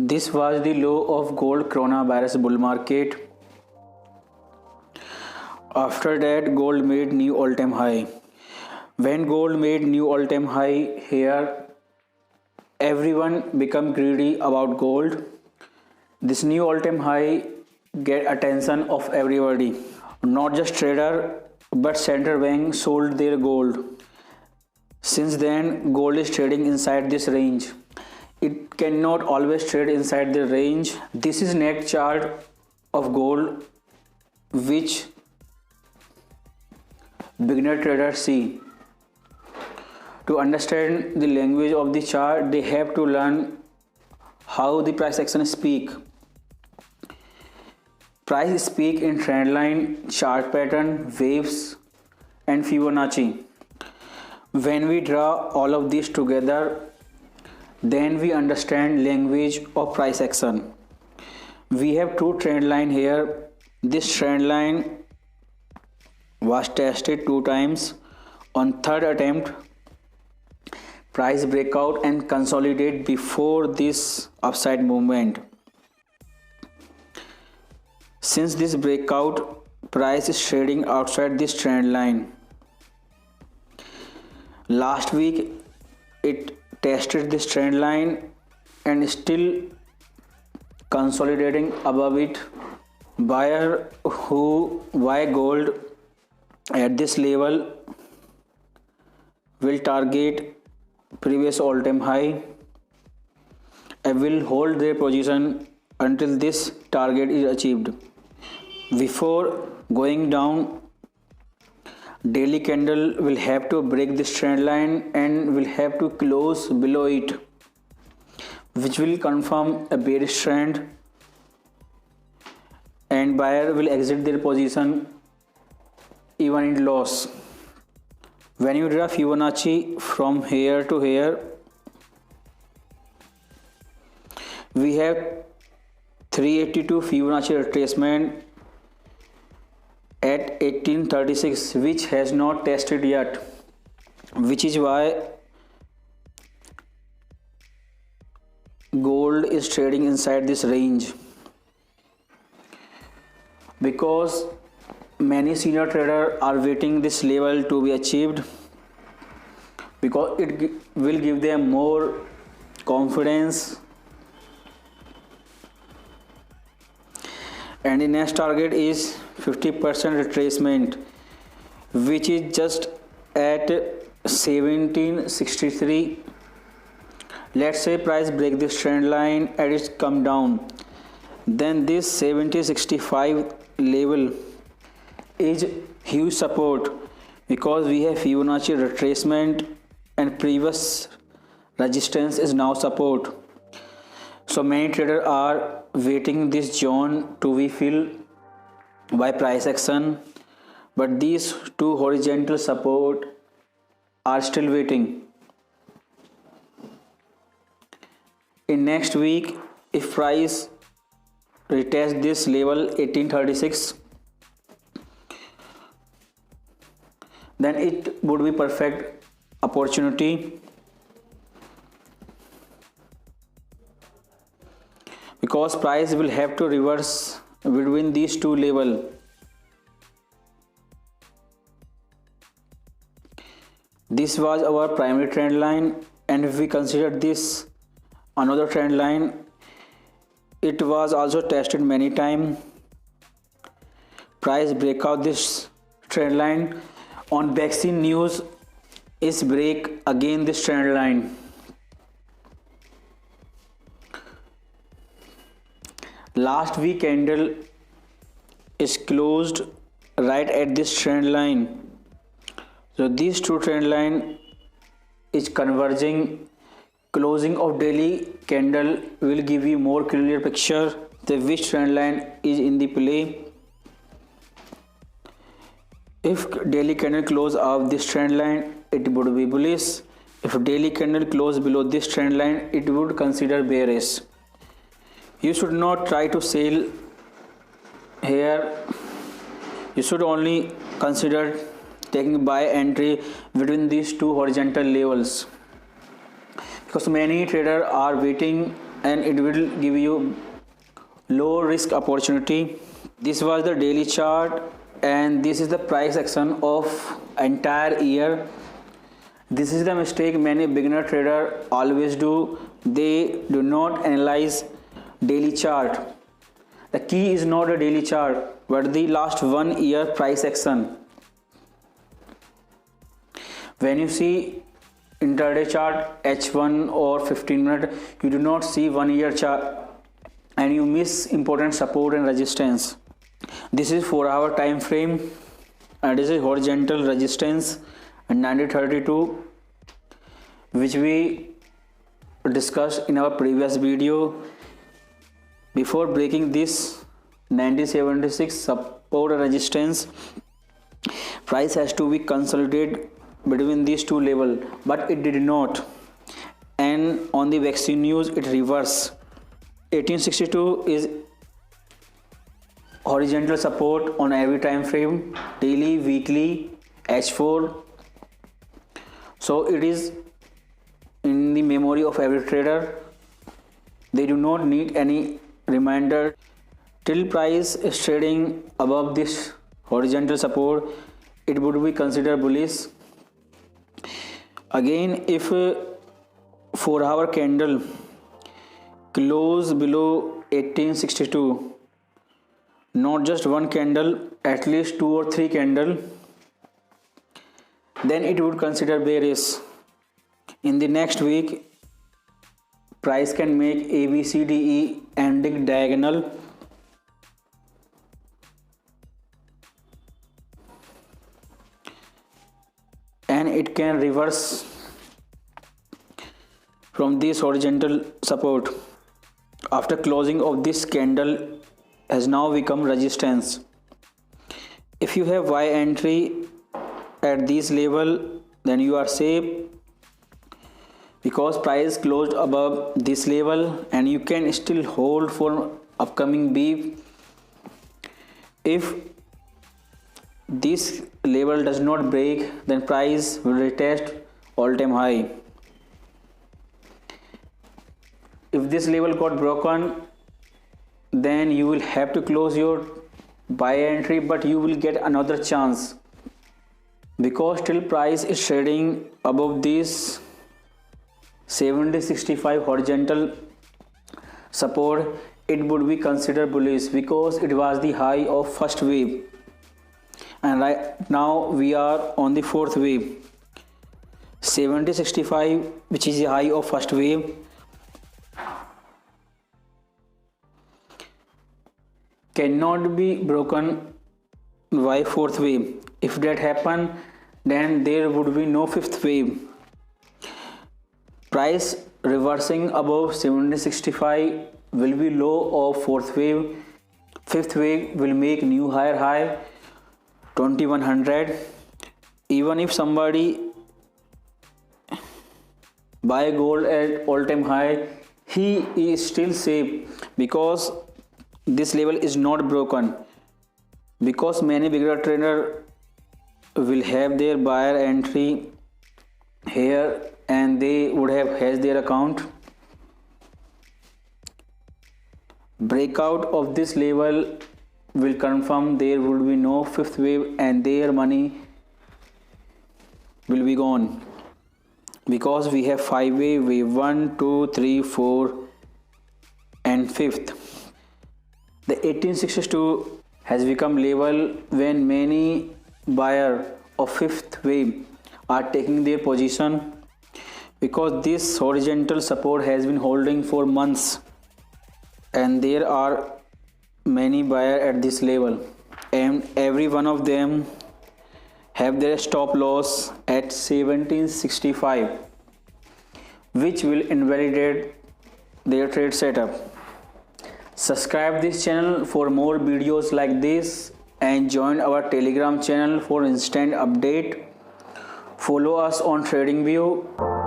This was the low of gold coronavirus bull market. After that, gold made new all-time high. When gold made new all-time high here, everyone become greedy about gold. This new all-time high get attention of everybody. Not just trader, but central bank sold their gold. Since then, gold is trading inside this range. It cannot always trade inside the range. This is neck chart of gold, which beginner traders see. To understand the language of the chart, they have to learn how the price action speak. Price speak in trend line, chart pattern, waves, and Fibonacci. When we draw all of these together, then we understand language of price action. We have two trend line here. This trend line was tested 2 times. On third attempt, price breakout and consolidate before this upside movement. Since this breakout, price is trading outside this trend line. Last week it tested this trend line and still consolidating above it. Buyer who buy gold at this level will target previous all-time high and will hold their position until this target is achieved. Before going down, daily candle will have to break this trend line and will have to close below it, which will confirm a bearish trend, and buyer will exit their position even in loss. When you draw Fibonacci from here to here, we have 382 Fibonacci retracement at 1836, which has not tested yet, which is why gold is trading inside this range, because many senior traders are waiting this level to be achieved, because it will give them more confidence. And the next target is 50% retracement, which is just at 1763. Let's say price break this trend line and it's come down, then this 1765 level is huge support, because we have Fibonacci retracement and previous resistance is now support. So many traders are waiting this zone to be filled by price action, but these two horizontal support are still waiting. In next week, if price retest this level 1836, then it would be perfect opportunity, because price will have to reverse between these two levels. This was our primary trend line, and if we consider this another trend line, it was also tested many times. Price break out this trend line. On vaccine news is break again this trend line. Last week candle is closed right at this trend line. So these two trend line is converging. Closing of daily candle will give you more clear picture that which trend line is in the play. If daily candle close above this trend line, it would be bullish. If daily candle close below this trend line, it would consider bearish. You should not try to sell here. You should only consider taking buy entry between these two horizontal levels, because many traders are waiting and it will give you low risk opportunity. This was the daily chart, and this is the price action of entire year. This is the mistake many beginner trader always do. They do not analyze daily chart. The key is not the daily chart but the last 1 year price action. When you see intraday chart H1 or 15 minute, you do not see 1 year chart and you miss important support and resistance. This is 4-hour time frame and this is horizontal resistance and 9032, which we discussed in our previous video. Before breaking this 9076 support and resistance, price has to be consolidated between these two levels, but it did not, and on the vaccine news it reversed. 1862 is horizontal support on every time frame, daily, weekly, H4. So it is in the memory of every trader. They do not need any reminder. Till price is trading above this horizontal support, it would be considered bullish. Again, if 4-hour candle close below 1862, not just one candle, at least 2 or 3 candle, then it would consider bearish. In the next week, price can make ABCDE ending diagonal, and it can reverse from this horizontal support. After closing of this candle has now become resistance. If you have buy entry at this level, then you are safe because price closed above this level and you can still hold for upcoming beef. If this level does not break, then price will retest all-time high. If this level got broken, then you will have to close your buy entry, but you will get another chance because till price is trading above this 7065 horizontal support, it would be considered bullish because it was the high of first wave, and right now we are on the fourth wave. 7065, which is the high of first wave, cannot be broken by fourth wave. If that happen, then there would be no fifth wave. Price reversing above 7065 will be low of fourth wave. Fifth wave will make new higher high 2100. Even if somebody buy gold at all-time high, he is still safe because this level is not broken. Because many beginner trader will have their buyer entry here and they would have hedged their account. Breakout of this level will confirm there will be no fifth wave and their money will be gone, because we have 5 wave 1, 2, 3, 4 and 5th. The 1862 has become level when many buyer of 5th wave are taking their position, because this horizontal support has been holding for months and there are many buyer at this level, and every one of them have their stop loss at 1765, which will invalidate their trade setup. Subscribe this channel for more videos like this and join our Telegram channel for instant update. Follow us on TradingView.